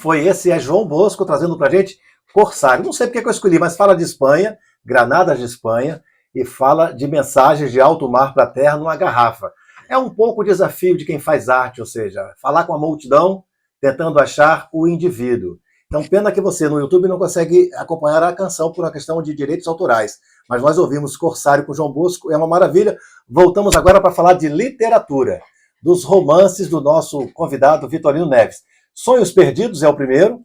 foi. Esse é João Bosco trazendo pra gente Corsário. Não sei porque que eu escolhi, mas fala de Espanha, Granadas de Espanha, e fala de mensagens de alto mar para a terra numa garrafa. É um pouco o desafio de quem faz arte, ou seja, falar com a multidão tentando achar o indivíduo. Então, pena que você no YouTube não consegue acompanhar a canção por uma questão de direitos autorais. Mas nós ouvimos Corsário com João Bosco, é uma maravilha. Voltamos agora para falar de literatura, dos romances do nosso convidado Vitorino Neves. Sonhos Perdidos é o primeiro,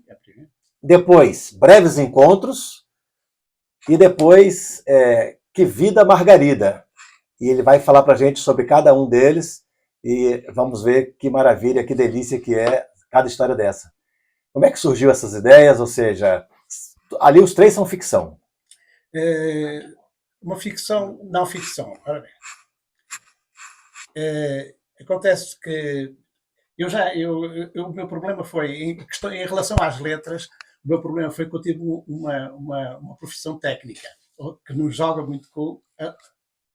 depois Breves Encontros, e depois Que Vida Margarida. E ele vai falar para a gente sobre cada um deles, e vamos ver que maravilha, que delícia que é cada história dessa. Como é que surgiu essas ideias? Ou seja, ali os três são ficção. Uma ficção, não ficção. Ora bem. Acontece que o meu problema foi, em relação às letras, o meu problema foi que eu tive uma profissão técnica, que nos joga muito com a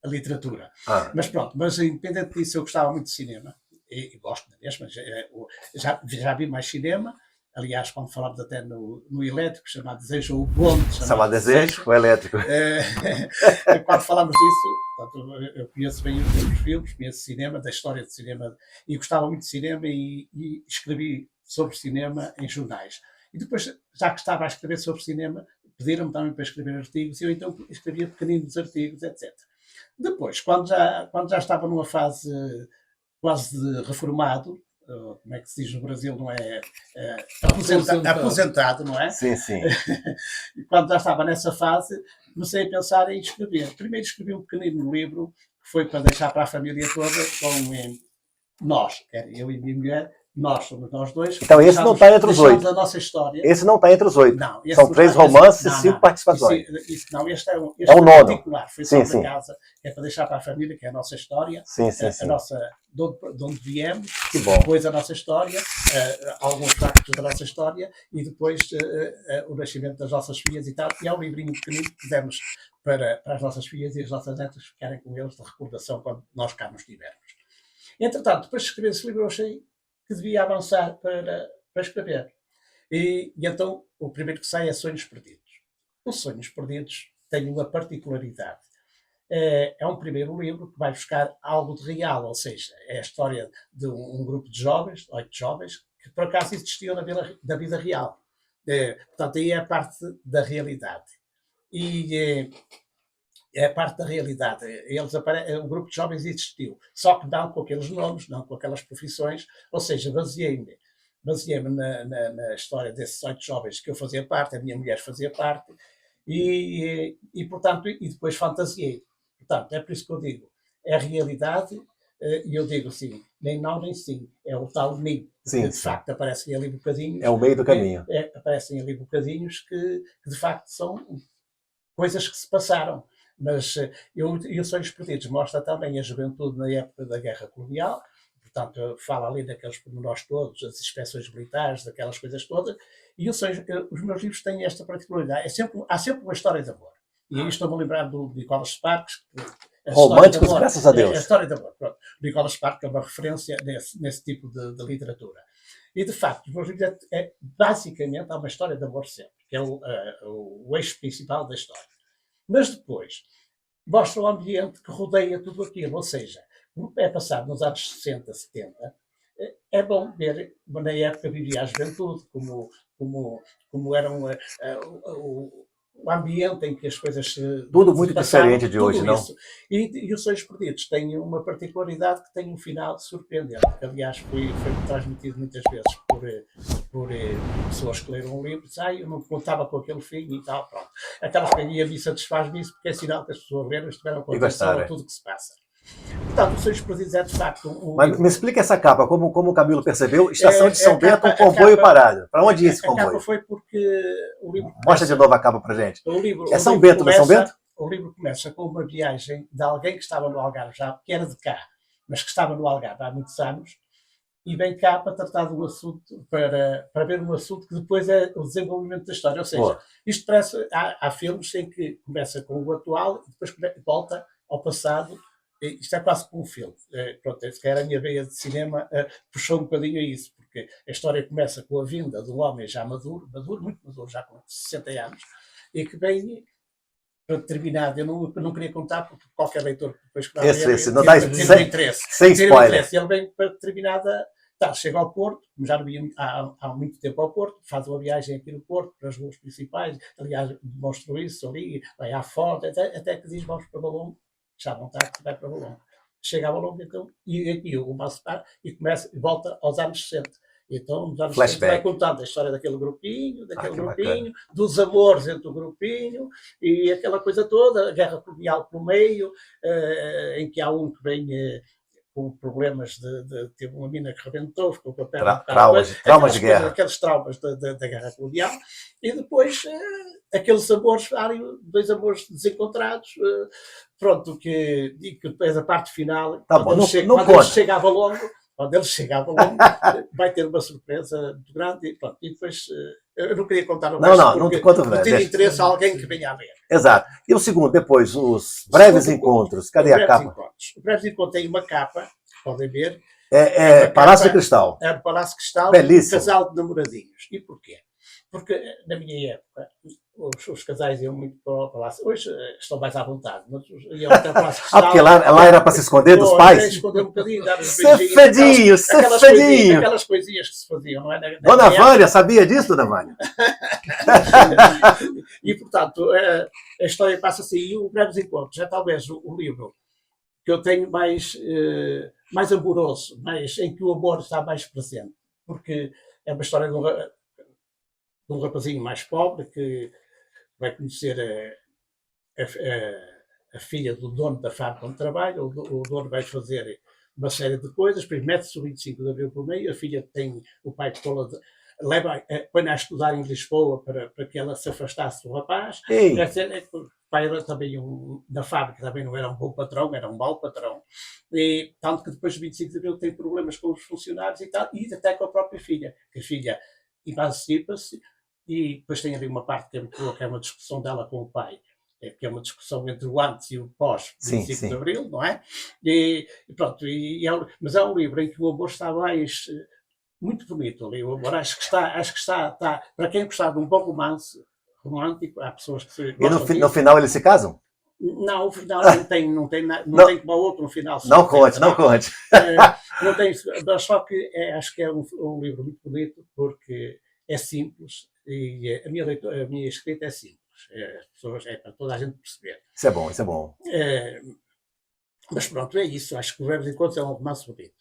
literatura. Mas pronto, mas independente disso, eu gostava muito de cinema, e gosto mesmo, já vi mais cinema. Aliás, quando falamos até no elétrico, chamado Desejo, o bonde chamado Desejo, o elétrico. Quando falamos disso, portanto, eu conheço bem os filmes, conheço cinema, da história de cinema, e gostava muito de cinema e escrevi sobre cinema em jornais. E depois, já que estava a escrever sobre cinema, pediram-me também para escrever artigos, e eu então escrevia pequeninos artigos, etc. Depois, quando já estava numa fase quase de reformado, como é que se diz no Brasil, não é? Aposentado, não é? Sim, sim. Quando já estava nessa fase, comecei a pensar em escrever. Primeiro escrevi um pequenino livro, que foi para deixar para a família toda, com nós, eu e minha mulher, nós somos nós dois. Então esse não está entre os 8. A nossa história. Esse não está entre os 8. Não, são 3 romances e 5 participações. Este é o particular. Foi só para casa, é para deixar para a família, que é a nossa história. Sim. A nossa, de onde viemos, que bom. Depois a nossa história, alguns factos da nossa história, e depois o nascimento das nossas filhas e tal. E é um livrinho pequenino que fizemos para as nossas filhas e as nossas netas ficarem com eles de recordação quando nós cá nos tivermos. Entretanto, depois de escrever esse livro, eu achei que devia avançar para escrever. E então, o primeiro que sai é Sonhos Perdidos. Os Sonhos Perdidos têm uma particularidade. É um primeiro livro que vai buscar algo de real, ou seja, é a história de um grupo de jovens, 8 jovens, que por acaso existiam na vida real. Portanto, aí é a parte da realidade. E é a parte da realidade. O grupo de jovens existiu, só que não com aqueles nomes, não com aquelas profissões, ou seja, baseei-me na história desses 8 jovens que eu fazia parte, a minha mulher fazia parte, portanto, e depois fantasiei. Portanto, é por isso que eu digo, é a realidade, e eu digo assim, nem não, nem sim, é o tal meio, que de facto aparecem ali bocadinhos. É o meio do caminho. Aparecem ali bocadinhos que de facto são coisas que se passaram. Mas e os Sonhos Perdidos mostra também a juventude na época da Guerra Colonial, portanto, fala ali daqueles pormenores todos, as inspeções militares, daquelas coisas todas, e os meus livros têm esta particularidade. Há sempre uma história de amor. E aí estou-me a lembrar do Nicholas Sparks. Românticos, graças a Deus. A história de amor. Pronto. O Nicholas Sparks é uma referência nesse tipo de literatura. E, de facto, os meus livros basicamente há uma história de amor sempre, que é o eixo principal da história. Mas depois mostra o ambiente que rodeia tudo aquilo, ou seja, é passado nos anos 60, 70, é bom ver, na época vivia a juventude, como era o ambiente em que as coisas tudo muito diferente de hoje, não? E os Sonhos Perdidos têm uma particularidade que tem um final surpreendente, que aliás foi transmitido muitas vezes por pessoas que leram o livro, eu não contava com aquele fim e tal, pronto. Aquelas que a mim satisfaz-me isso, porque é sinal que as pessoas leram e estiveram com atenção a tudo o que se passa. Portanto, os Sonhos Perdidos é de facto Mas me explica essa capa, como o Camilo percebeu, Estação de São Bento, um comboio parado. Para onde ia esse comboio? A capa foi porque o livro... Mostra de novo a capa para gente. É São Bento, não é São Bento? O livro começa com uma viagem de alguém que estava no Algarve já, que era de cá, mas que estava no Algarve há muitos anos, e vem cá para tratar de um assunto, para ver um assunto que depois é o desenvolvimento da história. Ou seja, isto parece... Há filmes em que começa com o atual e depois volta ao passado. Isto é quase como um filme. Pronto, se calhar a minha veia de cinema puxou um bocadinho a isso, porque porque a história começa com a vinda de um homem já maduro, muito maduro, já com 60 anos, e que vem para determinado, eu não queria contar, porque qualquer leitor que depois que vai ler não dá tem interesse. Sem spoiler. Ele vem para determinada... Tá, chega ao Porto, já não ia há muito tempo ao Porto, faz uma viagem aqui no Porto, para as ruas principais, aliás, demonstrou isso ali, vai à foto, até que diz vamos para Valongo, já não está, vai para Valongo. Chega a Valongo, então, e aqui o Romanço para e começa, e volta aos anos 60. Então, nos anos 60 vai contando a história daquele grupinho, dos amores entre o grupinho, e aquela coisa toda, a guerra colonial pelo meio, em que há um que vem... com problemas teve uma mina que rebentou, ficou com a perna traumas de guerra. Aqueles traumas da guerra colonial, e depois aqueles amores, dois amores desencontrados, pronto, que depois a parte final, quando ele chegava longo, vai ter uma surpresa muito grande, e pronto, e depois eu não queria contar o resto, não te conto nada. Não tinha interesse a alguém que venha a ver. Exato. E o segundo, depois, os breves encontros. Cadê a capa? Os breves encontros têm uma capa, podem ver. Palácio de Cristal. É o Palácio de Cristal, belíssimo. Um casal de namoradinhos. E porquê? Porque na minha época os casais iam muito para o Palácio. Hoje estão mais à vontade, mas iam até o Palácio de Cristal. Porque lá era para se esconder dos pais? Esconder um bocadinho, dar uns safadinho. Aquelas coisinhas que se faziam, não é? Dona Vânia, sabia disso, Dona Vânia? E, portanto, a história passa assim. E o Breves Encontros é talvez o livro que eu tenho mais amoroso, em que o amor está mais presente. Porque é uma história de um rapazinho mais pobre que vai conhecer a filha do dono da fábrica onde trabalha. O dono vai fazer uma série de coisas, depois mete-se o 25 de Abril por meio, a filha tem o pai que põe-a a estudar em Lisboa para que ela se afastasse do rapaz. O pai era também na fábrica, também não era um bom patrão, era um mau patrão. E, tanto que depois do 25 de Abril tem problemas com os funcionários e tal, e até com a própria filha, que a filha emancipa-se, e depois tem ali uma parte que é muito boa, que é uma discussão dela com o pai, que é uma discussão entre o antes e o pós 25 de Abril, não é? E pronto, mas é um livro em que o amor está mais... muito bonito ali, o amor. Acho que está para quem gostar de um bom romance romântico, há pessoas que se gostam. E no final eles se casam? Não, o final não tem como o outro no final. Não conte. Não tem, só que acho que é um livro muito bonito, porque é simples, e a minha escrita é simples. As pessoas, para toda a gente perceber. Isso é bom. Mas pronto, é isso. Acho que o Breves Encontros é um romance bonito.